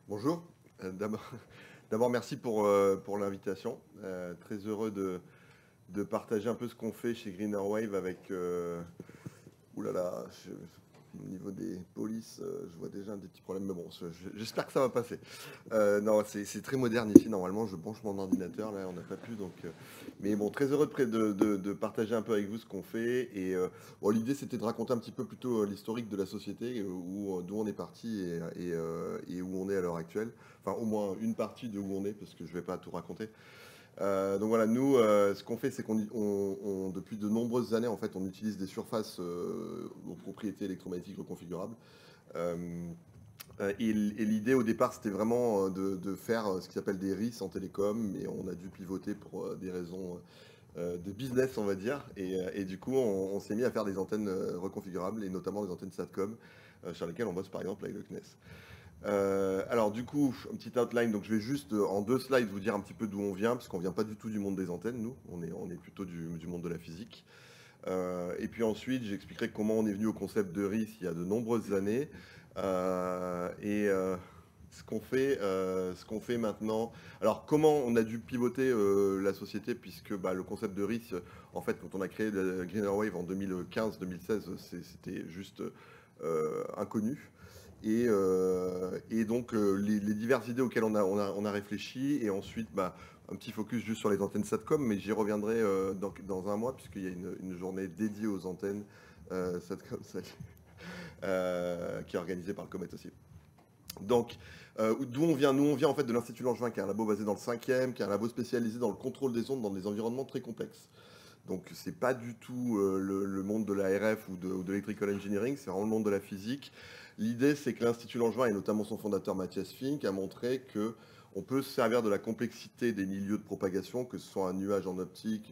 Bonjour. D'abord, merci pour l'invitation. Très heureux de partager un peu ce qu'on fait chez Greener Wave avec... oulala, au niveau des polices, je vois déjà des petits problèmes, mais bon, j'espère que ça va passer. Non, c'est très moderne ici, normalement, je branche mon ordinateur, là, on n'a pas pu, donc... mais bon, très heureux de partager un peu avec vous ce qu'on fait. Et bon, l'idée, c'était de raconter un petit peu plutôt l'historique de la société, d'où on est parti et où on est à l'heure actuelle. Enfin, au moins une partie de où on est, parce que je ne vais pas tout raconter. Donc voilà, nous, ce qu'on fait, c'est depuis de nombreuses années, en fait, on utilise des surfaces aux propriétés électromagnétiques reconfigurables. Euh, et l'idée au départ, c'était vraiment de faire ce qui s'appelle des RIS en télécom, mais on a dû pivoter pour des raisons de business, on va dire. Et du coup, on s'est mis à faire des antennes reconfigurables, et notamment des antennes SATCOM, sur lesquelles on bosse par exemple avec le CNES. Alors du coup, un petit outline, donc je vais juste en 2 slides vous dire un petit peu d'où on vient, parce qu'on vient pas du tout du monde des antennes, nous, on est plutôt du monde de la physique. Et puis ensuite, j'expliquerai comment on est venu au concept de RIS il y a de nombreuses années, et ce qu'on fait maintenant. Alors comment on a dû pivoter la société, puisque bah, le concept de RIS, en fait, quand on a créé le Greener Wave en 2015-2016, c'était juste inconnu. Et donc les diverses idées auxquelles on a réfléchi, et ensuite bah, un petit focus juste sur les antennes SATCOM, mais j'y reviendrai dans un mois, puisqu'il y a une journée dédiée aux antennes SATCOM qui est organisée par le Comet aussi. Donc, d'où on vient? Nous, on vient en fait de l'Institut Langevin, qui est un labo basé dans le 5e, qui est un labo spécialisé dans le contrôle des ondes dans des environnements très complexes. Donc, c'est pas du tout le monde de la RF ou de l'electrical engineering, c'est vraiment le monde de la physique. L'idée, c'est que l'Institut Langevin, et notamment son fondateur Mathias Fink, a montré que on peut se servir de la complexité des milieux de propagation, que ce soit un nuage en optique,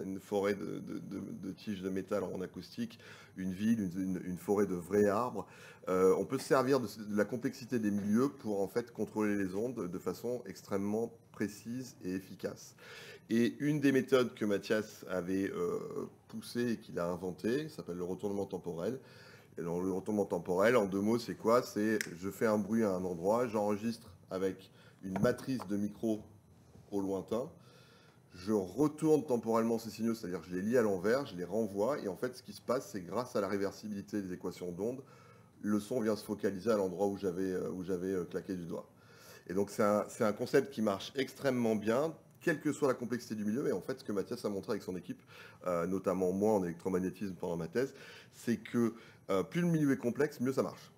une forêt de tiges de métal en acoustique, une ville, une forêt de vrais arbres. On peut se servir de la complexité des milieux pour en fait contrôler les ondes de façon extrêmement précise et efficace. Et une des méthodes que Mathias avait poussée et qu'il a inventée s'appelle le retournement temporel. Et dans le retournement temporel, en 2 mots, c'est quoi? C'est je fais un bruit à un endroit, j'enregistre avec une matrice de micro au lointain, je retourne temporellement ces signaux, c'est-à-dire que je les lis à l'envers, je les renvoie, et en fait, ce qui se passe, c'est grâce à la réversibilité des équations d'onde, le son vient se focaliser à l'endroit où j'avais claqué du doigt. Et donc c'est un concept qui marche extrêmement bien, quelle que soit la complexité du milieu. Et en fait, ce que Mathias a montré avec son équipe, notamment moi en électromagnétisme pendant ma thèse, c'est que plus le milieu est complexe, mieux ça marche.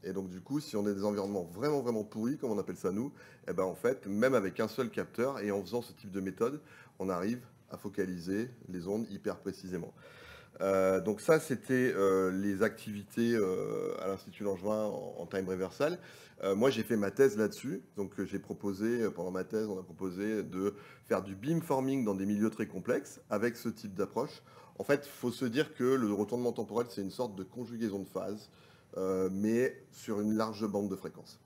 Et donc du coup, si on a des environnements vraiment vraiment pourris, comme on appelle ça nous, eh ben en fait, même avec un seul capteur et en faisant ce type de méthode, on arrive à focaliser les ondes hyper précisément. Donc ça, c'était les activités à l'Institut Langevin en time reversal. Moi, j'ai fait ma thèse là-dessus. Donc j'ai proposé, pendant ma thèse, on a proposé de faire du beamforming dans des milieux très complexes avec ce type d'approche. En fait, il faut se dire que le retournement temporel, c'est une sorte de conjugaison de phase, mais sur une large bande de fréquences.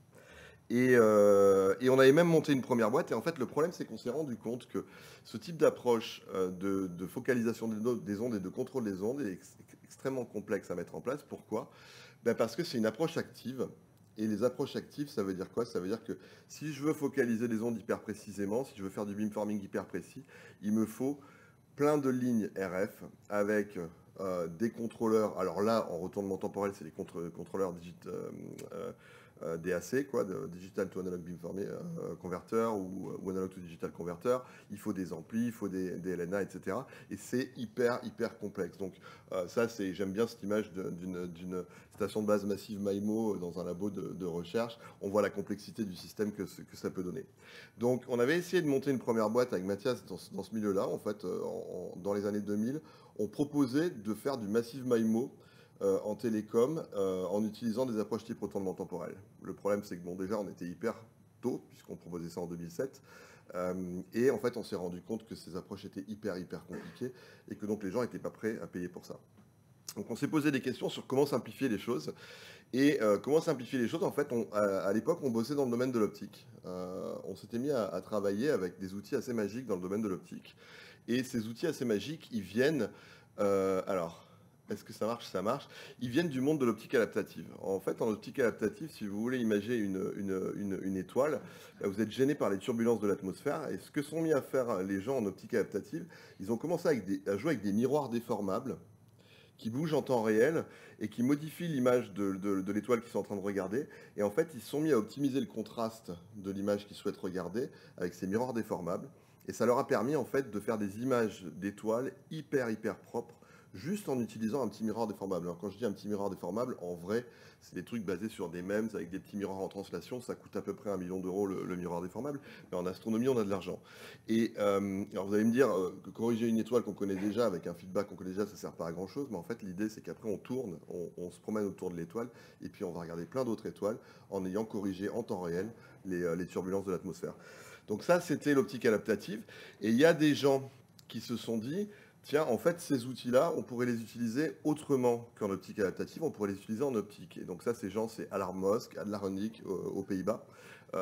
Et on avait même monté une première boîte. Et en fait, le problème, c'est qu'on s'est rendu compte que ce type d'approche de focalisation des ondes et de contrôle des ondes est extrêmement complexe à mettre en place. Pourquoi? Ben parce que c'est une approche active. Et les approches actives, ça veut dire quoi? Ça veut dire que si je veux focaliser les ondes hyper précisément, si je veux faire du beamforming hyper précis, il me faut plein de lignes RF avec des contrôleurs. Alors là, en retournement temporel, c'est les contrôleurs DAC, quoi, de Digital to Analog Beamforming Converter ou Analog to Digital Converter. Il faut des amplis, il faut des LNA, etc. Et c'est hyper complexe. Donc ça, j'aime bien cette image d'une station de base massive MIMO dans un labo de recherche. On voit la complexité du système que ça peut donner. Donc, on avait essayé de monter une première boîte avec Mathias dans ce milieu-là, en fait, dans les années 2000. On proposait de faire du massive MIMO en télécom en utilisant des approches type retournement temporel. Le problème, c'est que, bon, déjà, on était hyper tôt, puisqu'on proposait ça en 2007. Et en fait, on s'est rendu compte que ces approches étaient hyper compliquées et que donc les gens n'étaient pas prêts à payer pour ça. Donc on s'est posé des questions sur comment simplifier les choses. Et comment simplifier les choses? En fait, à l'époque, on bossait dans le domaine de l'optique. On s'était mis à travailler avec des outils assez magiques dans le domaine de l'optique. Et ces outils assez magiques, ils viennent... alors, Est-ce que ça marche? Ça marche. Ils viennent du monde de l'optique adaptative. En fait, en optique adaptative, si vous voulez imaginer une étoile, là, vous êtes gêné par les turbulences de l'atmosphère. Et ce que sont mis à faire les gens en optique adaptative, ils ont commencé à jouer avec des miroirs déformables qui bougent en temps réel et qui modifient l'image de l'étoile qu'ils sont en train de regarder. Et en fait, ils se sont mis à optimiser le contraste de l'image qu'ils souhaitent regarder avec ces miroirs déformables. Et ça leur a permis en fait de faire des images d'étoiles hyper propres juste en utilisant un petit miroir déformable. Alors quand je dis un petit miroir déformable, en vrai, c'est des trucs basés sur des MEMS avec des petits miroirs en translation. Ça coûte à peu près 1 million d'euros le miroir déformable. Mais en astronomie, on a de l'argent. Et alors vous allez me dire que corriger une étoile qu'on connaît déjà avec un feedback qu'on connaît déjà, ça ne sert pas à grand chose. Mais en fait, l'idée, c'est qu'après, on tourne, on se promène autour de l'étoile et puis on va regarder plein d'autres étoiles en ayant corrigé en temps réel les turbulences de l'atmosphère. Donc ça, c'était l'optique adaptative. Et il y a des gens qui se sont dit, tiens, en fait, ces outils-là, on pourrait les utiliser autrement qu'en optique adaptative, on pourrait les utiliser en optique. Et donc ça, ces gens, c'est Alarmosk, Adlaronik aux Pays-Bas.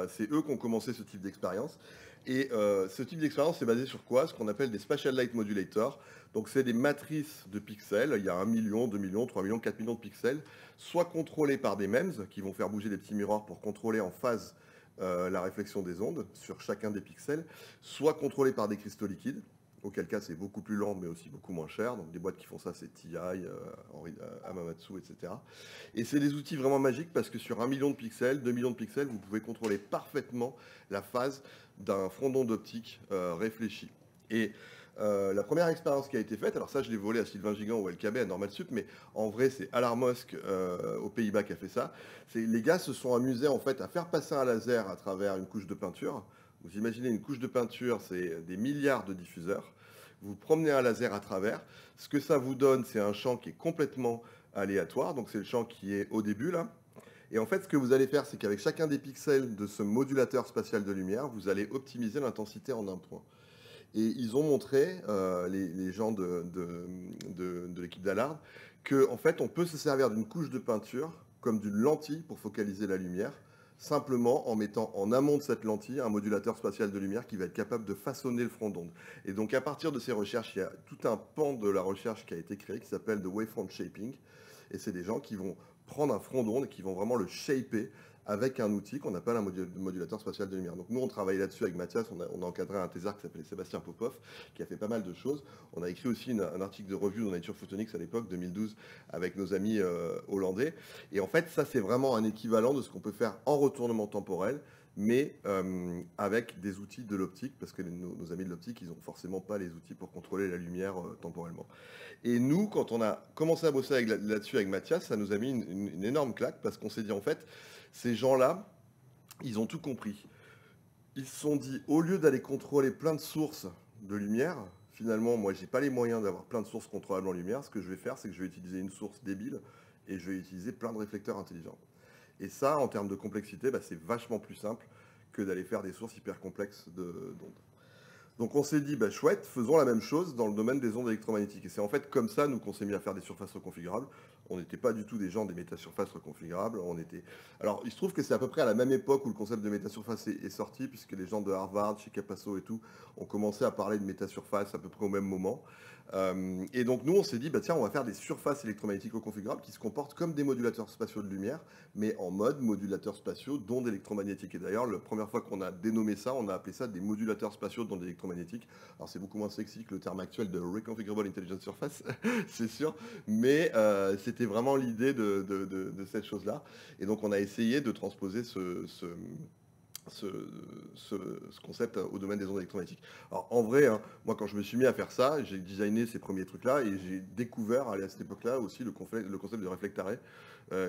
C'est eux qui ont commencé ce type d'expérience. Et ce type d'expérience est basé sur quoi? Ce qu'on appelle des Spatial Light Modulators. Donc c'est des matrices de pixels, il y a 1 million, 2 millions, 3 millions, 4 millions de pixels, soit contrôlés par des MEMS qui vont faire bouger des petits miroirs pour contrôler en phase la réflexion des ondes sur chacun des pixels, soit contrôlés par des cristaux liquides, auquel cas c'est beaucoup plus lent mais aussi beaucoup moins cher. Donc des boîtes qui font ça, c'est TI, Hamamatsu, etc. Et c'est des outils vraiment magiques parce que sur 1 million de pixels, 2 millions de pixels, vous pouvez contrôler parfaitement la phase d'un front d'onde optique réfléchi. Et la première expérience qui a été faite, alors ça je l'ai volé à Sylvain Gigant ou LKB à Normal Sup, mais en vrai c'est Alarmosk aux Pays-Bas qui a fait ça. Les gars se sont amusés en fait à faire passer un laser à travers une couche de peinture. Vous imaginez une couche de peinture, c'est des milliards de diffuseurs. Vous promenez un laser à travers. Ce que ça vous donne, c'est un champ qui est complètement aléatoire. Donc c'est le champ qui est au début là. Et en fait, ce que vous allez faire, c'est qu'avec chacun des pixels de ce modulateur spatial de lumière, vous allez optimiser l'intensité en un point. Et ils ont montré, les gens de l'équipe d'Allard, qu'en fait, on peut se servir d'une couche de peinture comme d'une lentille pour focaliser la lumière, simplement en mettant en amont de cette lentille un modulateur spatial de lumière qui va être capable de façonner le front d'onde. Et donc à partir de ces recherches, il y a tout un pan de la recherche qui a été créé qui s'appelle the Wavefront Shaping. Et c'est des gens qui vont prendre un front d'onde et qui vont vraiment le shaper avec un outil qu'on appelle un modulateur spatial de lumière. Donc nous, on travaille là-dessus avec Mathias, on a encadré un thésard qui s'appelait Sébastien Popov, qui a fait pas mal de choses. On a écrit aussi un article de revue dans Nature Photonics à l'époque, 2012, avec nos amis hollandais. Et en fait, ça, c'est vraiment un équivalent de ce qu'on peut faire en retournement temporel, mais avec des outils de l'optique, parce que nos amis de l'optique, ils n'ont forcément pas les outils pour contrôler la lumière temporellement. Et nous, quand on a commencé à bosser là-dessus avec Mathias, ça nous a mis une énorme claque, parce qu'on s'est dit, en fait, ces gens-là, ils ont tout compris. Ils se sont dit, au lieu d'aller contrôler plein de sources de lumière, finalement, moi, j'ai pas les moyens d'avoir plein de sources contrôlables en lumière. Ce que je vais faire, c'est que je vais utiliser une source débile et je vais utiliser plein de réflecteurs intelligents. Et ça, en termes de complexité, bah, c'est vachement plus simple que d'aller faire des sources hyper complexes d'ondes. Donc on s'est dit, bah, chouette, faisons la même chose dans le domaine des ondes électromagnétiques. Et c'est en fait comme ça, nous, qu'on s'est mis à faire des surfaces reconfigurables. On n'était pas du tout des gens des métasurfaces reconfigurables. Alors, il se trouve que c'est à peu près à la même époque où le concept de métasurface est sorti, puisque les gens de Harvard, chez Capasso et tout, ont commencé à parler de métasurface à peu près au même moment. Et donc nous, on s'est dit, bah, tiens, on va faire des surfaces électromagnétiques reconfigurables qui se comportent comme des modulateurs spatiaux de lumière, mais en mode modulateur spatiaux d'ondes électromagnétiques. Et d'ailleurs, la première fois qu'on a dénommé ça, on a appelé ça des modulateurs spatiaux d'ondes électromagnétiques. Alors c'est beaucoup moins sexy que le terme actuel de Reconfigurable Intelligent Surface, c'est sûr, mais c'était vraiment l'idée de cette chose-là. Et donc on a essayé de transposer ce concept au domaine des ondes électromagnétiques. Alors en vrai, hein, moi quand je me suis mis à faire ça, j'ai designé ces premiers trucs-là et j'ai découvert à cette époque-là aussi le concept de réflectaré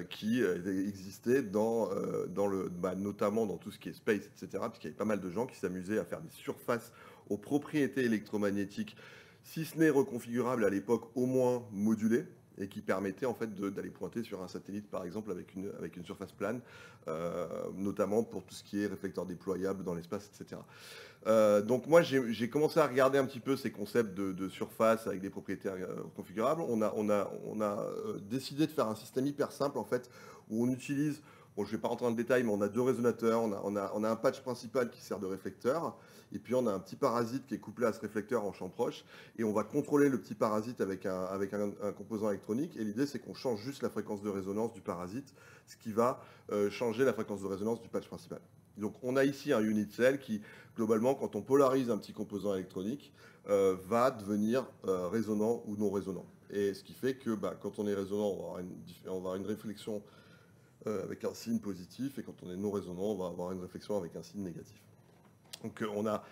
qui existait notamment dans tout ce qui est space, etc. Puisqu'il y avait pas mal de gens qui s'amusaient à faire des surfaces aux propriétés électromagnétiques, si ce n'est reconfigurables à l'époque, au moins modulées, et qui permettait en fait d'aller pointer sur un satellite par exemple avec une surface plane, notamment pour tout ce qui est réflecteurs déployables dans l'espace, etc. Donc moi j'ai commencé à regarder un petit peu ces concepts de surface avec des propriétés configurables. On a décidé de faire un système hyper simple en fait où on utilise Bon, je ne vais pas rentrer dans le détail, mais on a 2 résonateurs, on a un patch principal qui sert de réflecteur, et puis on a un petit parasite qui est couplé à ce réflecteur en champ proche, et on va contrôler le petit parasite avec un composant électronique, et l'idée c'est qu'on change juste la fréquence de résonance du parasite, ce qui va changer la fréquence de résonance du patch principal. Donc on a ici un unit cell qui, globalement, quand on polarise un petit composant électronique, va devenir résonant ou non résonant. Et ce qui fait que quand on est résonant, on va avoir une réflexion avec un signe positif, et quand on est non résonant, on va avoir une réflexion avec un signe négatif. Donc on a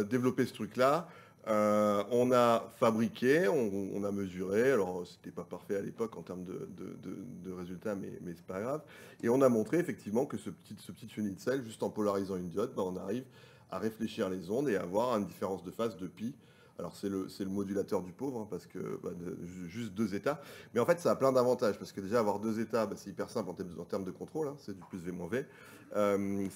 développé ce truc-là, on a fabriqué, on a mesuré, alors c'était pas parfait à l'époque en termes de résultats, mais c'est pas grave, et on a montré effectivement que ce petit unit cell, juste en polarisant une diode, on arrive à réfléchir les ondes et à avoir une différence de phase de pi. Alors c'est le modulateur du pauvre, hein, parce que juste 2 états. Mais en fait, ça a plein d'avantages, parce que déjà avoir 2 états, c'est hyper simple en termes de contrôle, hein, c'est du plus V moins V.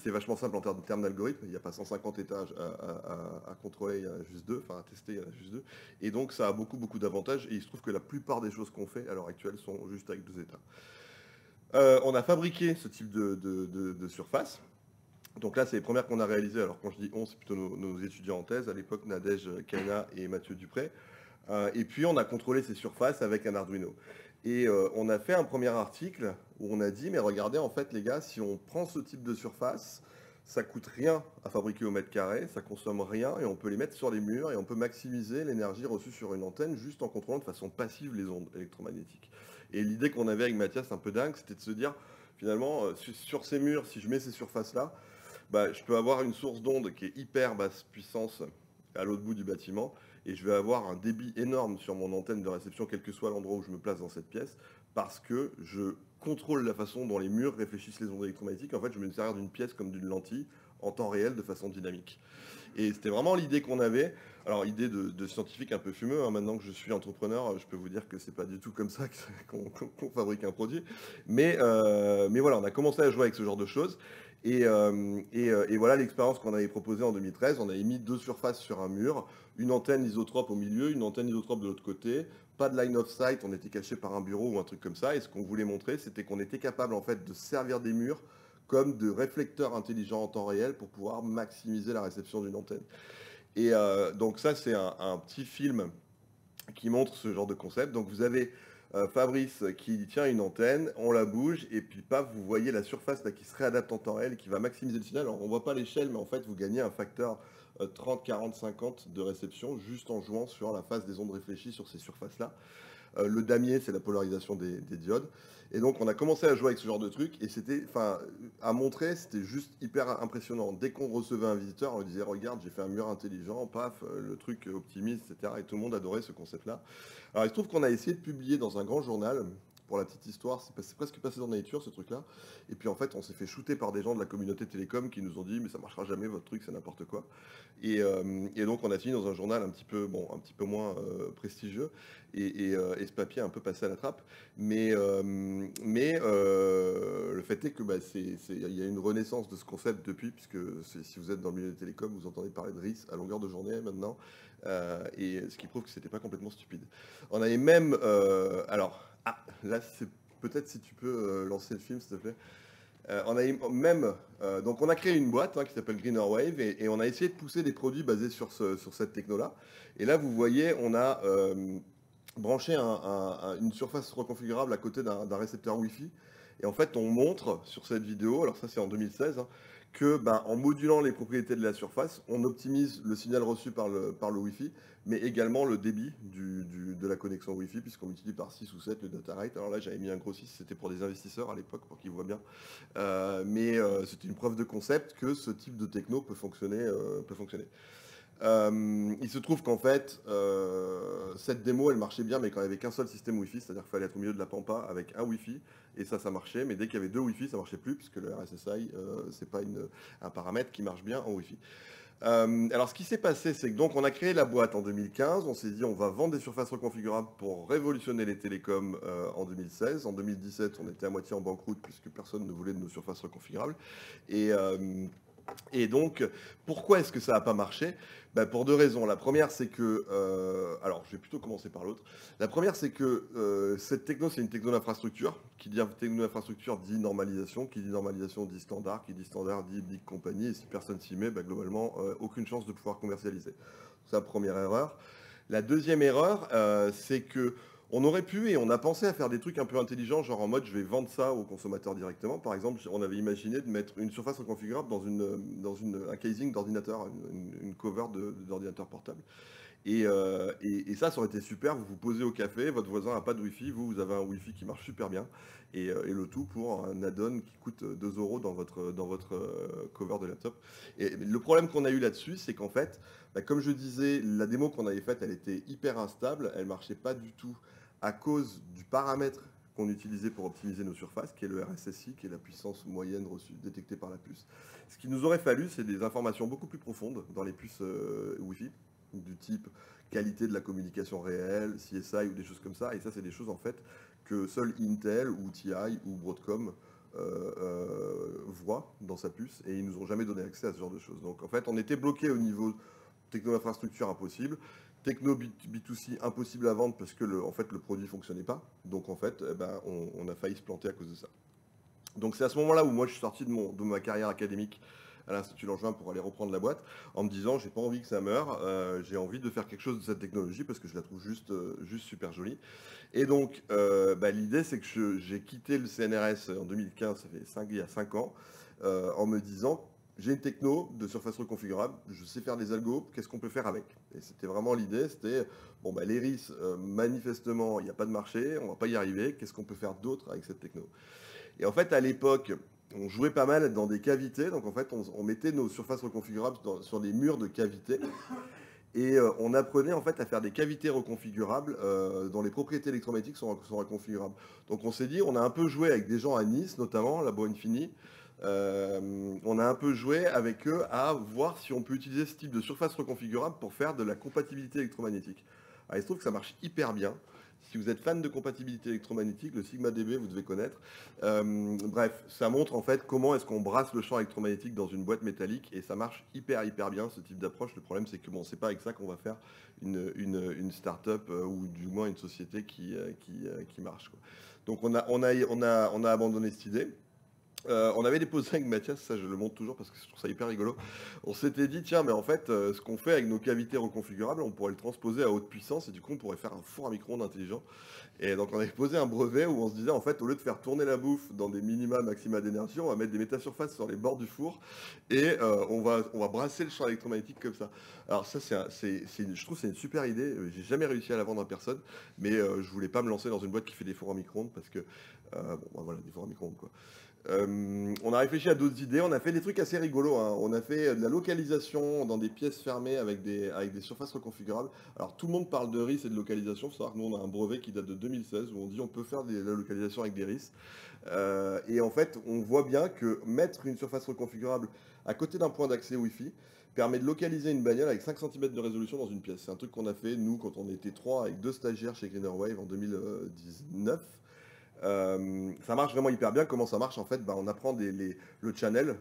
C'est vachement simple en termes d'algorithme, il n'y a pas 150 étages à contrôler, il y en a juste 2, enfin à tester, il y en a juste 2. Et donc ça a beaucoup d'avantages, et il se trouve que la plupart des choses qu'on fait à l'heure actuelle sont juste avec 2 états. On a fabriqué ce type de surface. Donc là, c'est les premières qu'on a réalisées. Alors quand je dis on, c'est plutôt nos étudiants en thèse, à l'époque Nadège Kaina et Mathieu Dupré. Et puis on a contrôlé ces surfaces avec un Arduino. Et on a fait un premier article où on a dit, mais regardez, en fait les gars, si on prend ce type de surface, ça coûte rien à fabriquer au mètre carré, ça consomme rien, et on peut les mettre sur les murs, et on peut maximiser l'énergie reçue sur une antenne juste en contrôlant de façon passive les ondes électromagnétiques. Et l'idée qu'on avait avec Mathias, un peu dingue, c'était de se dire, finalement, sur ces murs, si je mets ces surfaces-là, je peux avoir une source d'onde qui est hyper basse puissance à l'autre bout du bâtiment, et je vais avoir un débit énorme sur mon antenne de réception, quel que soit l'endroit où je me place dans cette pièce, parce que je contrôle la façon dont les murs réfléchissent les ondes électromagnétiques. En fait, je me sers d'une pièce comme d'une lentille en temps réel de façon dynamique. Et c'était vraiment l'idée qu'on avait. Alors, idée de scientifique un peu fumeux, hein. Maintenant que je suis entrepreneur, je peux vous dire que c'est pas du tout comme ça qu'on fabrique un produit. Mais voilà, on a commencé à jouer avec ce genre de choses. Et voilà l'expérience qu'on avait proposée en 2013. On avait mis 2 surfaces sur un mur, une antenne isotrope au milieu, une antenne isotrope de l'autre côté, pas de line of sight, on était caché par un bureau ou un truc comme ça. Et ce qu'on voulait montrer, c'était qu'on était capable en fait de servir des murs comme de réflecteurs intelligents en temps réel pour pouvoir maximiser la réception d'une antenne. Et donc ça, c'est un petit film qui montre ce genre de concept. Donc vous avez Fabrice qui tient une antenne, on la bouge, et puis paf, vous voyez la surface là, qui se réadapte en temps réel et qui va maximiser le signal. Alors on ne voit pas l'échelle, mais en fait vous gagnez un facteur 30, 40, 50 de réception juste en jouant sur la phase des ondes réfléchies sur ces surfaces-là. Le damier, c'est la polarisation des diodes. Et donc, on a commencé à jouer avec ce genre de truc, et c'était, enfin, à montrer, c'était juste hyper impressionnant. Dès qu'on recevait un visiteur, on lui disait, regarde, j'ai fait un mur intelligent, paf, le truc optimise, etc. Et tout le monde adorait ce concept-là. Alors, il se trouve qu'on a essayé de publier dans un grand journal. Pour la petite histoire, c'est presque passé dans Nature, ce truc-là. Et puis en fait, on s'est fait shooter par des gens de la communauté télécom qui nous ont dit, mais ça marchera jamais, votre truc, c'est n'importe quoi. Et donc, on a fini dans un journal un petit peu moins prestigieux. Et ce papier a un peu passé à la trappe. Mais le fait est que il y a une renaissance de ce concept depuis, puisque si vous êtes dans le milieu des télécoms, vous entendez parler de RIS à longueur de journée maintenant. Et ce qui prouve que c'était pas complètement stupide. On avait même... là, c'est peut-être si tu peux lancer le film, s'il te plaît. On a même, donc on a créé une boîte qui s'appelle Greener Wave, et on a essayé de pousser des produits basés sur cette techno-là. Et là, vous voyez, on a branché une surface reconfigurable à côté d'un récepteur Wi-Fi. Et en fait, on montre sur cette vidéo, alors ça c'est en 2016, que en modulant les propriétés de la surface, on optimise le signal reçu par le Wi-Fi, mais également le débit de la connexion Wi-Fi, puisqu'on multiplie par 6 ou 7 le data rate. Alors là, j'avais mis un gros 6, c'était pour des investisseurs à l'époque, pour qu'ils voient bien. Mais c'était une preuve de concept que ce type de techno peut fonctionner. Il se trouve qu'en fait, cette démo, elle marchait bien, mais quand il n'y avait qu'un seul système Wi-Fi, c'est-à-dire qu'il fallait être au milieu de la pampa avec un Wi-Fi, et ça marchait, mais dès qu'il y avait 2 Wi-Fi, ça marchait plus, puisque le RSSI, c'est pas un paramètre qui marche bien en Wi-Fi. Alors ce qui s'est passé, c'est que donc on a créé la boîte en 2015, on s'est dit on va vendre des surfaces reconfigurables pour révolutionner les télécoms en 2016. En 2017, on était à moitié en banqueroute puisque personne ne voulait de nos surfaces reconfigurables. Et Et donc, pourquoi est-ce que ça n'a pas marché? Bah, pour deux raisons. La première, c'est que... alors, je vais plutôt commencer par l'autre. La première, c'est que cette techno, c'est une techno d'infrastructure. Qui dit techno d'infrastructure dit normalisation. Qui dit normalisation dit standard. Qui dit standard dit big company. Et si personne s'y met, bah, globalement, aucune chance de pouvoir commercialiser. C'est la première erreur. La deuxième erreur, c'est que on aurait pu et on a pensé à faire des trucs un peu intelligents, genre en mode je vais vendre ça au consommateur directement. Par exemple, on avait imaginé de mettre une surface reconfigurable dans un casing d'ordinateur, une cover d'ordinateur portable. Et ça aurait été super, vous vous posez au café, votre voisin n'a pas de Wi-Fi, vous avez un Wi-Fi qui marche super bien, et le tout pour un add-on qui coûte 2 euros dans votre cover de laptop. Et le problème qu'on a eu là-dessus, c'est qu'en fait, bah, comme je disais, la démo qu'on avait faite, elle était hyper instable, elle marchait pas du tout à cause du paramètre qu'on utilisait pour optimiser nos surfaces, qui est le RSSI, qui est la puissance moyenne reçue, détectée par la puce. Ce qu'il nous aurait fallu, c'est des informations beaucoup plus profondes dans les puces Wi-Fi, du type qualité de la communication réelle, CSI ou des choses comme ça. Et ça, c'est des choses en fait que seul Intel ou TI ou Broadcom voient dans sa puce et ils nous ont jamais donné accès à ce genre de choses. Donc en fait, on était bloqué au niveau techno-infrastructure impossible, techno B2C impossible à vendre parce que en fait, le produit ne fonctionnait pas. Donc en fait, eh ben, on a failli se planter à cause de ça. Donc c'est à ce moment-là où moi je suis sorti de ma carrière académique à l'Institut Langevin pour aller reprendre la boîte en me disant j'ai pas envie que ça meure, j'ai envie de faire quelque chose de cette technologie parce que je la trouve juste super jolie. Et donc bah, l'idée c'est que j'ai quitté le CNRS en 2015, ça fait il y a 5 ans, en me disant j'ai une techno de surface reconfigurable, je sais faire des algos, qu'est-ce qu'on peut faire avec? Et c'était vraiment l'idée, c'était bon bah l'Eris manifestement il n'y a pas de marché, on va pas y arriver, qu'est-ce qu'on peut faire d'autre avec cette techno? Et en fait, à l'époque, on jouait pas mal dans des cavités. Donc en fait, on mettait nos surfaces reconfigurables sur des murs de cavités. Et on apprenait en fait à faire des cavités reconfigurables dont les propriétés électromagnétiques sont reconfigurables. Donc on s'est dit, on a un peu joué avec des gens à Nice, notamment, Labo Infini. On a un peu joué avec eux à voir si on peut utiliser ce type de surface reconfigurable pour faire de la compatibilité électromagnétique. Alors, il se trouve que ça marche hyper bien. Si vous êtes fan de compatibilité électromagnétique, le Sigma DB, vous devez connaître. Bref, ça montre en fait comment est-ce qu'on brasse le champ électromagnétique dans une boîte métallique et ça marche hyper bien ce type d'approche. Le problème c'est que bon, c'est pas avec ça qu'on va faire une start-up ou du moins une société qui marche, quoi. Donc on a abandonné cette idée. On avait déposé avec Mathias, ça je le montre toujours parce que je trouve ça hyper rigolo. On s'était dit, tiens, mais en fait, ce qu'on fait avec nos cavités reconfigurables, on pourrait le transposer à haute puissance et du coup, on pourrait faire un four à micro-ondes intelligent. Et donc, on avait posé un brevet où on se disait, en fait, au lieu de faire tourner la bouffe dans des minima, maxima d'énergie, on va mettre des métasurfaces sur les bords du four et on va brasser le champ électromagnétique comme ça. Alors, ça, je trouve que c'est une super idée. J'ai jamais réussi à la vendre à personne, mais je voulais pas me lancer dans une boîte qui fait des fours à micro-ondes parce que, bon, bah, voilà, des fours à micro-ondes, quoi. On a réfléchi à d'autres idées, on a fait des trucs assez rigolos, hein. On a fait de la localisation dans des pièces fermées avec des surfaces reconfigurables. Alors tout le monde parle de RIS et de localisation, il faut savoir que nous on a un brevet qui date de 2016 où on dit on peut faire de la localisation avec des RIS. Et en fait on voit bien que mettre une surface reconfigurable à côté d'un point d'accès Wi-Fi permet de localiser une bagnole avec 5 cm de résolution dans une pièce. C'est un truc qu'on a fait nous quand on était 3 avec 2 stagiaires chez Greenerwave en 2019. Ça marche vraiment hyper bien. Comment ça marche en fait? On apprend le channel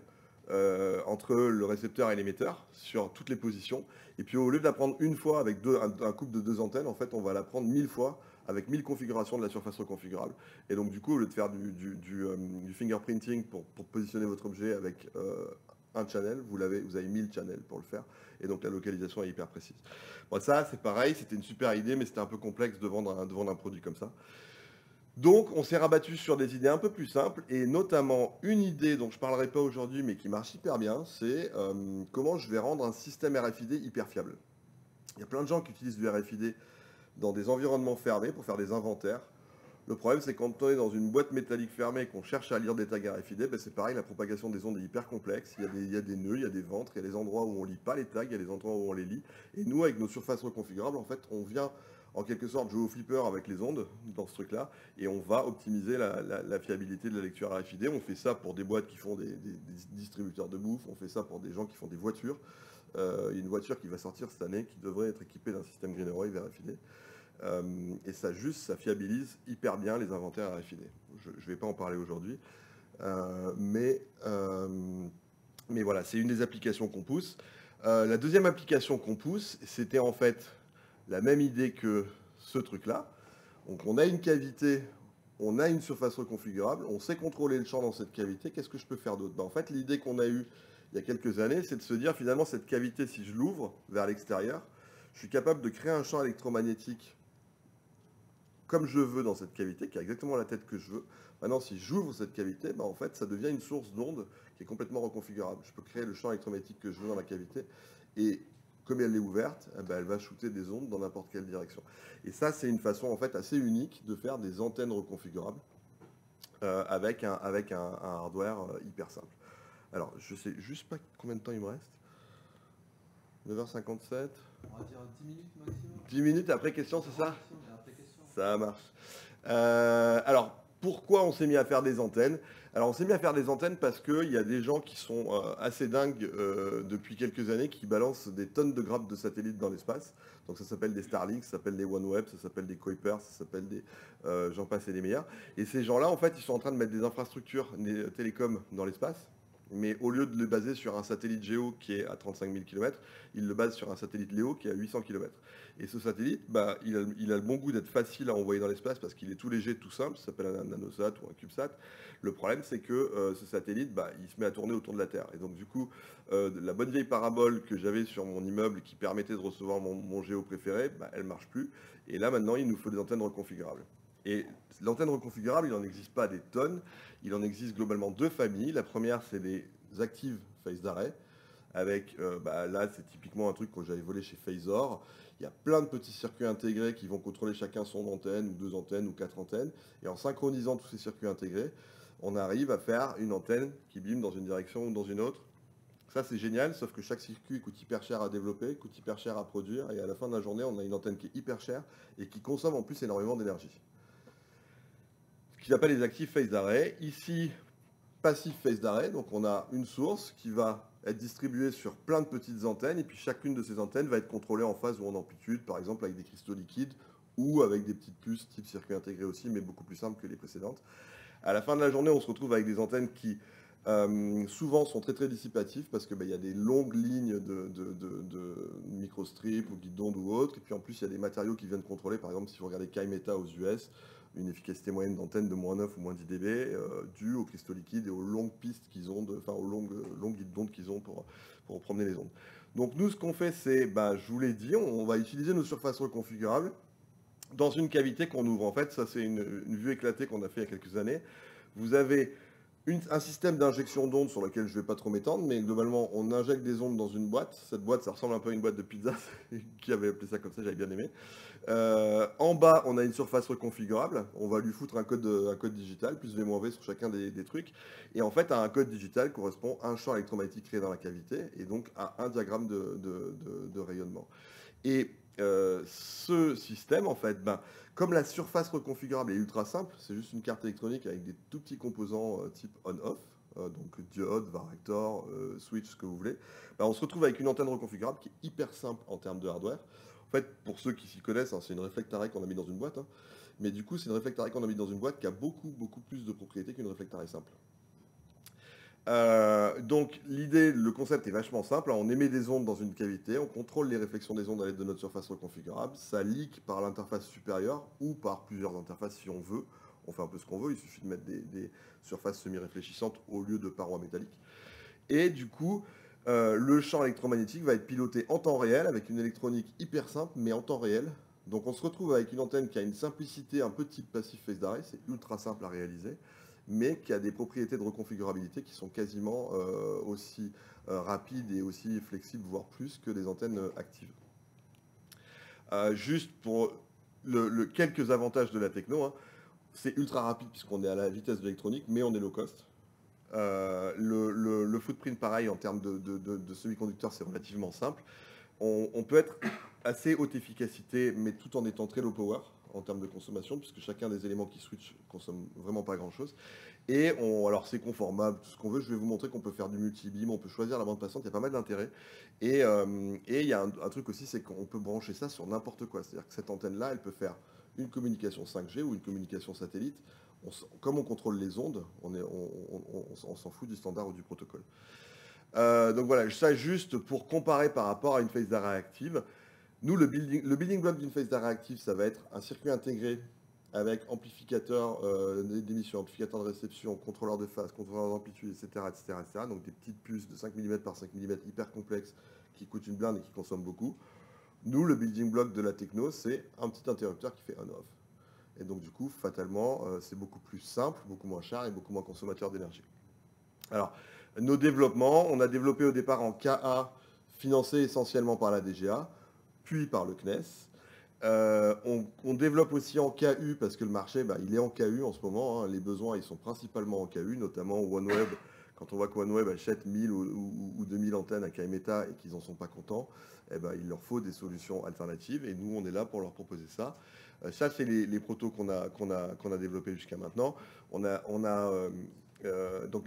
entre le récepteur et l'émetteur sur toutes les positions. Et puis au lieu de l'apprendre une fois avec un couple de 2 antennes, en fait on va l'apprendre 1000 fois avec 1000 configurations de la surface reconfigurable. Et donc du coup, au lieu de faire du fingerprinting pour positionner votre objet avec un channel, vous avez 1000 channels pour le faire. Et donc la localisation est hyper précise. Bon, ça c'est pareil, c'était une super idée, mais c'était un peu complexe de vendre un produit comme ça. Donc, on s'est rabattu sur des idées un peu plus simples, et notamment une idée dont je ne parlerai pas aujourd'hui, mais qui marche hyper bien, c'est comment je vais rendre un système RFID hyper fiable. Il y a plein de gens qui utilisent du RFID dans des environnements fermés pour faire des inventaires. Le problème, c'est quand on est dans une boîte métallique fermée et qu'on cherche à lire des tags RFID, ben c'est pareil, la propagation des ondes est hyper complexe. Il y a des nœuds, il y a des ventres, il y a des endroits où on ne lit pas les tags, il y a des endroits où on les lit. Et nous, avec nos surfaces reconfigurables, en fait, on vient en quelque sorte jouer au flipper avec les ondes dans ce truc-là, et on va optimiser la fiabilité de la lecture RFID. On fait ça pour des boîtes qui font des distributeurs de bouffe, on fait ça pour des gens qui font des voitures. Il y a une voiture qui va sortir cette année qui devrait être équipée d'un système Greenerwave RFID. Et ça fiabilise hyper bien les inventaires RFID. Je ne vais pas en parler aujourd'hui, mais Mais voilà, c'est une des applications qu'on pousse. La deuxième application qu'on pousse, c'était en fait la même idée que ce truc-là. Donc on a une cavité, on a une surface reconfigurable, on sait contrôler le champ dans cette cavité, qu'est-ce que je peux faire d'autre? En fait, l'idée qu'on a eue il y a quelques années, c'est de se dire finalement cette cavité, si je l'ouvre vers l'extérieur, je suis capable de créer un champ électromagnétique comme je veux dans cette cavité, qui a exactement la tête que je veux. Maintenant, si j'ouvre cette cavité, en fait, ça devient une source d'onde qui est complètement reconfigurable. Je peux créer le champ électromagnétique que je veux dans la cavité, et comme elle est ouverte, elle va shooter des ondes dans n'importe quelle direction. Et ça, c'est une façon en fait assez unique de faire des antennes reconfigurables avec un hardware hyper simple. Alors, je sais juste pas combien de temps il me reste. 9h57. On va dire 10 minutes maximum. 10 minutes après question, c'est ça? Après question. Ça marche. Alors, pourquoi on s'est mis à faire des antennes? Alors, on s'est mis à faire des antennes parce qu'il y a des gens qui sont assez dingues depuis quelques années qui balancent des tonnes de grappes de satellites dans l'espace. Donc, ça s'appelle des Starlink, ça s'appelle des OneWeb, ça s'appelle des Kuiper, ça s'appelle des... j'en passe et des meilleurs. Et ces gens-là, en fait, ils sont en train de mettre des infrastructures des télécoms dans l'espace. Mais au lieu de le baser sur un satellite Géo qui est à 35 000 km, il le base sur un satellite Léo qui est à 800 km. Et ce satellite, il a le bon goût d'être facile à envoyer dans l'espace parce qu'il est tout léger, tout simple, ça s'appelle un nanosat ou un cubesat. Le problème, c'est que ce satellite, il se met à tourner autour de la Terre. Et donc du coup, la bonne vieille parabole que j'avais sur mon immeuble qui permettait de recevoir mon Géo préféré, elle ne marche plus. Et là, maintenant, il nous faut des antennes reconfigurables. Et l'antenne reconfigurable, il n'en existe pas des tonnes. Il en existe globalement deux familles. La première, c'est les actives phase d'arrêt. Avec, là, c'est typiquement un truc que j'avais volé chez Phasor. Il y a plein de petits circuits intégrés qui vont contrôler chacun son antenne, ou deux antennes, ou quatre antennes. Et en synchronisant tous ces circuits intégrés, on arrive à faire une antenne qui bime dans une direction ou dans une autre. Ça, c'est génial, sauf que chaque circuit coûte hyper cher à développer, coûte hyper cher à produire. Et à la fin de la journée, on a une antenne qui est hyper chère et qui consomme en plus énormément d'énergie. Ce qu'ils appellent les actifs phase d'arrêt. Ici, passif phase d'arrêt, donc on a une source qui va être distribuée sur plein de petites antennes, et puis chacune de ces antennes va être contrôlée en phase ou en amplitude, par exemple avec des cristaux liquides, ou avec des petites puces type circuit intégré aussi, mais beaucoup plus simples que les précédentes. À la fin de la journée, on se retrouve avec des antennes qui souvent sont très très dissipatives, parce qu'il y a des longues lignes de microstrip ou guides d'onde ou autres, et puis en plus il y a des matériaux qui viennent contrôler, par exemple si vous regardez Kymeta aux US, une efficacité moyenne d'antenne de moins 9 ou moins 10 dB, due aux cristaux liquides et aux longues pistes qu'ils ont, aux longues guides d'onde qu'ils ont pour promener les ondes. Donc nous, ce qu'on fait, c'est, je vous l'ai dit, on va utiliser nos surfaces reconfigurables dans une cavité qu'on ouvre. En fait, ça c'est une vue éclatée qu'on a fait il y a quelques années. Vous avez un système d'injection d'ondes sur lequel je ne vais pas trop m'étendre, mais globalement, on injecte des ondes dans une boîte. Cette boîte, ça ressemble un peu à une boîte de pizza, qui avait appelé ça comme ça, j'avais bien aimé. En bas, on a une surface reconfigurable. On va lui foutre un code digital, plus V-V sur chacun des trucs. Et en fait, à un code digital correspond un champ électromagnétique créé dans la cavité, et donc à un diagramme de rayonnement. Et ce système, en fait, comme la surface reconfigurable est ultra simple, c'est juste une carte électronique avec des tout petits composants type on-off, donc diode, varactor, switch, ce que vous voulez, on se retrouve avec une antenne reconfigurable qui est hyper simple en termes de hardware. En fait, pour ceux qui s'y connaissent, c'est une réflectarray qu'on a mis dans une boîte, mais du coup, c'est une réflectarray qu'on a mis dans une boîte qui a beaucoup plus de propriétés qu'une réflectarray simple. Donc l'idée, le concept est vachement simple, on émet des ondes dans une cavité, on contrôle les réflexions des ondes à l'aide de notre surface reconfigurable, ça leak par l'interface supérieure ou par plusieurs interfaces si on veut, on fait un peu ce qu'on veut, il suffit de mettre des surfaces semi-réfléchissantes au lieu de parois métalliques. Et du coup, le champ électromagnétique va être piloté en temps réel avec une électronique hyper simple mais en temps réel. Donc on se retrouve avec une antenne qui a une simplicité un peu type passif phase d'arrêt, c'est ultra simple à réaliser, mais qui a des propriétés de reconfigurabilité qui sont quasiment aussi rapides et aussi flexibles, voire plus que des antennes actives. Juste pour quelques avantages de la techno, c'est ultra rapide puisqu'on est à la vitesse de l'électronique, mais on est low cost. Le footprint, pareil, en termes de semi-conducteurs, c'est relativement simple. On peut être assez haute efficacité, mais tout en étant très low power en termes de consommation, puisque chacun des éléments qui switch consomme vraiment pas grand-chose. Et alors c'est conformable, tout ce qu'on veut. Je vais vous montrer qu'on peut faire du multi-beam, on peut choisir la bande passante, il y a pas mal d'intérêt. Et il y a un truc aussi, c'est qu'on peut brancher ça sur n'importe quoi. C'est-à-dire que cette antenne-là, elle peut faire une communication 5G ou une communication satellite. Comme on contrôle les ondes, on s'en fout du standard ou du protocole. Donc voilà, ça juste pour comparer par rapport à une phase d'arrêt active. Nous, le building block d'une phase d'arrêt active, ça va être un circuit intégré avec amplificateur d'émission, amplificateur de réception, contrôleur de phase, contrôleur d'amplitude, etc., etc., etc. Donc des petites puces de 5 mm par 5 mm hyper complexes qui coûtent une blinde et qui consomment beaucoup. Nous, le building block de la techno, c'est un petit interrupteur qui fait on-off. Et donc du coup, fatalement, c'est beaucoup plus simple, beaucoup moins cher et beaucoup moins consommateur d'énergie. Alors, nos développements, on a développé au départ en KA, financé essentiellement par la DGA, puis par le CNES. On développe aussi en KU parce que le marché, il est en KU en ce moment. Hein. Les besoins, ils sont principalement en KU, notamment OneWeb. Quand on voit que OneWeb achète 1000 ou 2000 antennes à KMETA et qu'ils n'en sont pas contents, il leur faut des solutions alternatives. Et nous, on est là pour leur proposer ça. Ça, c'est les protos qu'on a développés jusqu'à maintenant. Donc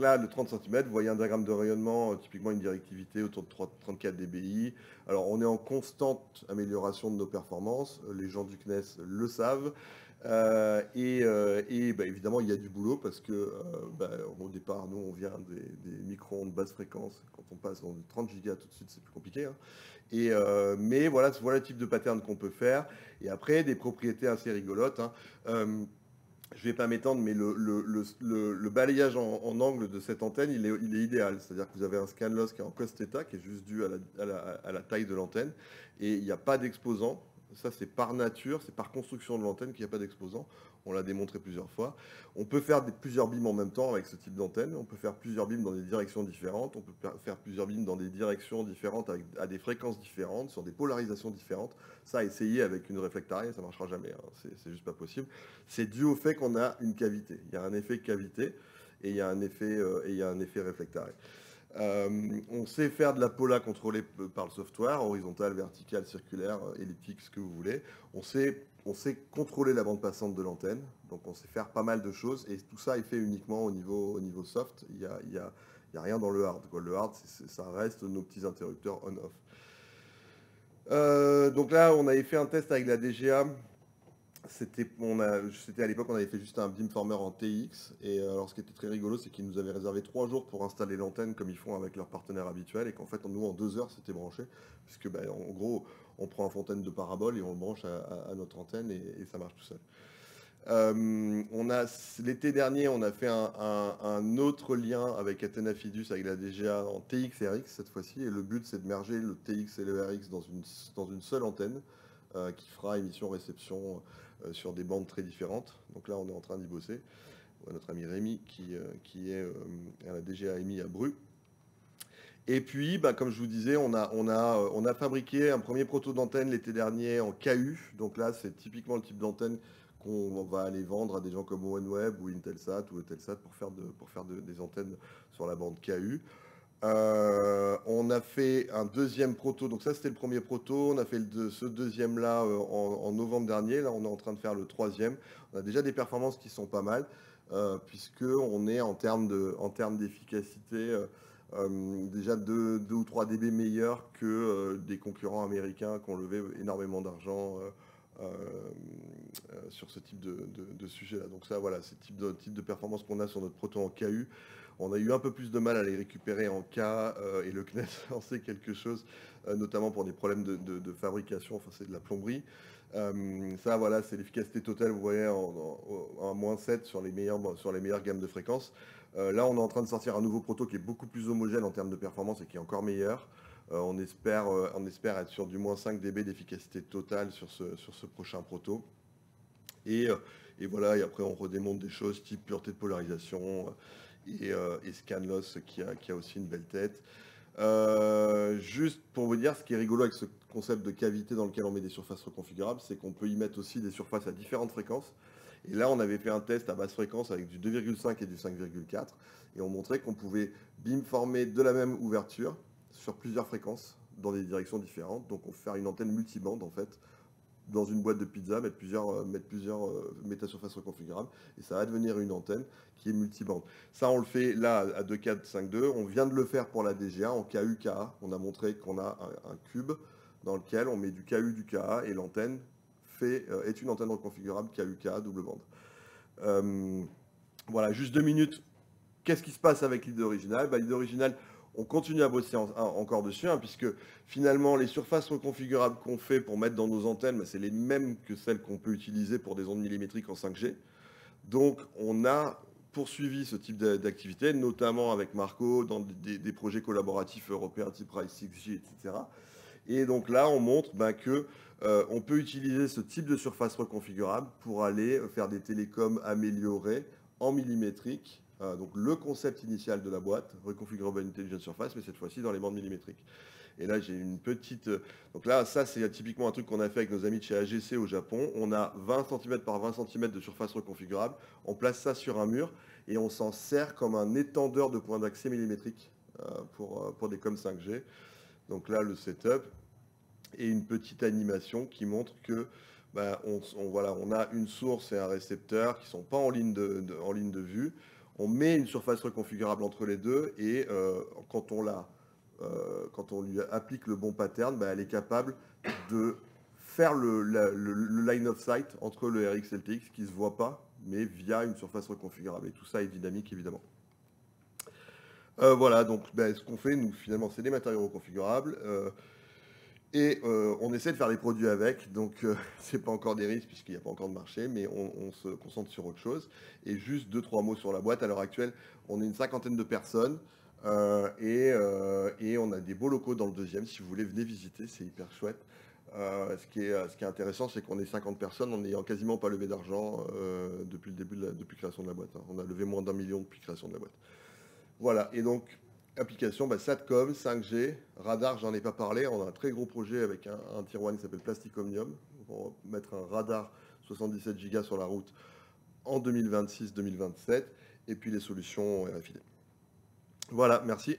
là, le 30 cm, vous voyez un diagramme de rayonnement, typiquement une directivité autour de 34 dBi. Alors, on est en constante amélioration de nos performances. Les gens du CNES le savent. Évidemment, il y a du boulot parce que au départ, nous, on vient des micro-ondes basse fréquence. Quand on passe dans 30 gigas tout de suite, c'est plus compliqué. Hein. Mais voilà le type de pattern qu'on peut faire. Et après, des propriétés assez rigolotes. Hein. Je ne vais pas m'étendre, mais le balayage en angle de cette antenne, il est idéal. C'est-à-dire que vous avez un scan loss qui est en cos θ, qui est juste dû à la taille de l'antenne. Et il n'y a pas d'exposant. Ça, c'est par nature, c'est par construction de l'antenne qu'il n'y a pas d'exposant. On l'a démontré plusieurs fois. On peut faire plusieurs beams en même temps avec ce type d'antenne. On peut faire plusieurs beams dans des directions différentes. On peut faire plusieurs beams dans des directions différentes à des fréquences différentes, sur des polarisations différentes. Ça, essayer avec une réflectarée, ça ne marchera jamais. Hein. C'est juste pas possible. C'est dû au fait qu'on a une cavité. Il y a un effet cavité et il y a un effet réflectaré. On sait faire de la pola contrôlée par le software, horizontale, verticale, circulaire, elliptique, ce que vous voulez. On sait contrôler la bande passante de l'antenne, donc on sait faire pas mal de choses, et tout ça est fait uniquement au niveau soft. Il y a rien dans le hard. Quoi. Le hard, ça reste nos petits interrupteurs on-off. Donc là, on avait fait un test avec la DGA. C'était à l'époque, on avait fait juste un beamformer en TX. Et alors, ce qui était très rigolo, c'est qu'ils nous avaient réservé 3 jours pour installer l'antenne comme ils font avec leurs partenaires habituels. Et qu'en fait, nous, en 2 heures, c'était branché. Puisque, en gros, on prend un fontaine de parabole et on le branche à notre antenne et ça marche tout seul. L'été dernier, on a fait un autre lien avec Athena Fidus, avec la DGA en TX et RX cette fois-ci. Et le but, c'est de merger le TX et le RX dans une seule antenne qui fera émission-réception sur des bandes très différentes. Donc là, on est en train d'y bosser. Notre ami Rémi, qui est à la DGA EMI à Bru. Et puis, comme je vous disais, on a fabriqué un premier proto d'antenne l'été dernier en KU. Donc là, c'est typiquement le type d'antenne qu'on va aller vendre à des gens comme OneWeb ou Intelsat ou Eutelsat pour faire des antennes sur la bande KU. On a fait un deuxième proto, donc ça c'était le premier proto, on a fait ce deuxième là en novembre dernier, là on est en train de faire le troisième. On a déjà des performances qui sont pas mal, puisque on est en termes d'efficacité déjà 2 ou 3 dB meilleurs que des concurrents américains qui ont levé énormément d'argent sur ce type de sujet là. Donc ça voilà, c'est le type de performance qu'on a sur notre proto en KU. On a eu un peu plus de mal à les récupérer en K et le CNES en sait quelque chose, notamment pour des problèmes de fabrication, enfin c'est de la plomberie. Ça voilà, c'est l'efficacité totale, vous voyez, en -7 sur les meilleures gammes de fréquences. Là on est en train de sortir un nouveau proto qui est beaucoup plus homogène en termes de performance et qui est encore meilleur. On espère être sur du -5 dB d'efficacité totale sur ce prochain proto. Et voilà, et après on redémonte des choses type pureté de polarisation et Scanloss qui a aussi une belle tête. Juste pour vous dire, ce qui est rigolo avec ce concept de cavité dans lequel on met des surfaces reconfigurables, c'est qu'on peut y mettre aussi des surfaces à différentes fréquences. Et là, on avait fait un test à basse fréquence avec du 2,5 et du 5,4. Et on montrait qu'on pouvait beamformer de la même ouverture sur plusieurs fréquences dans des directions différentes. Donc on fait faire une antenne multibande en fait, dans une boîte de pizza, mettre plusieurs métasurfaces reconfigurables, et ça va devenir une antenne qui est multibande. Ça, on le fait là à 2.4.5.2. On vient de le faire pour la DGA en KU-KA. On a montré qu'on a un cube dans lequel on met du KU, du KA, et l'antenne est une antenne reconfigurable KU-KA double bande. Voilà, juste 2 minutes. Qu'est-ce qui se passe avec l'idée originale ? L'idée originale, On continue à bosser encore dessus, hein, puisque finalement, les surfaces reconfigurables qu'on fait pour mettre dans nos antennes, c'est les mêmes que celles qu'on peut utiliser pour des ondes millimétriques en 5G. Donc, on a poursuivi ce type d'activité, notamment avec Marco, dans des projets collaboratifs européens type Rise 6G, etc. Et donc là, on montre que on peut utiliser ce type de surface reconfigurable pour aller faire des télécoms améliorés en millimétrique. Donc le concept initial de la boîte, Reconfigurable Intelligent Surface, mais cette fois-ci dans les bandes millimétriques. Et là, j'ai une petite... Donc là, ça, c'est typiquement un truc qu'on a fait avec nos amis de chez AGC au Japon. On a 20 cm par 20 cm de surface reconfigurable. On place ça sur un mur et on s'en sert comme un étendeur de points d'accès millimétriques pour des coms 5G. Donc là, le setup et une petite animation qui montre que on a une source et un récepteur qui ne sont pas en ligne de vue. On met une surface reconfigurable entre les deux et quand on lui applique le bon pattern, elle est capable de faire le line of sight entre le RX et le TX qui ne se voit pas, mais via une surface reconfigurable. Et tout ça est dynamique, évidemment. Voilà, donc ce qu'on fait, nous, finalement, c'est des matériaux reconfigurables. Et on essaie de faire des produits avec, donc c'est pas encore des risques puisqu'il n'y a pas encore de marché, mais on se concentre sur autre chose. Et juste 2-3 mots sur la boîte. À l'heure actuelle, on est une 50aine de personnes et on a des beaux locaux dans le 2e. Si vous voulez, venez visiter, c'est hyper chouette. Ce qui est intéressant, c'est qu'on est 50 personnes en n'ayant quasiment pas levé d'argent depuis le début, depuis la création de la boîte. Hein. On a levé moins d'1 million depuis la création de la boîte. Voilà, et donc... Application, Satcom, 5G, radar, j'en ai pas parlé. On a un très gros projet avec un tier 1 qui s'appelle Plastic Omnium. On va mettre un radar 77 Go sur la route en 2026-2027. Et puis les solutions RFID. Voilà, merci.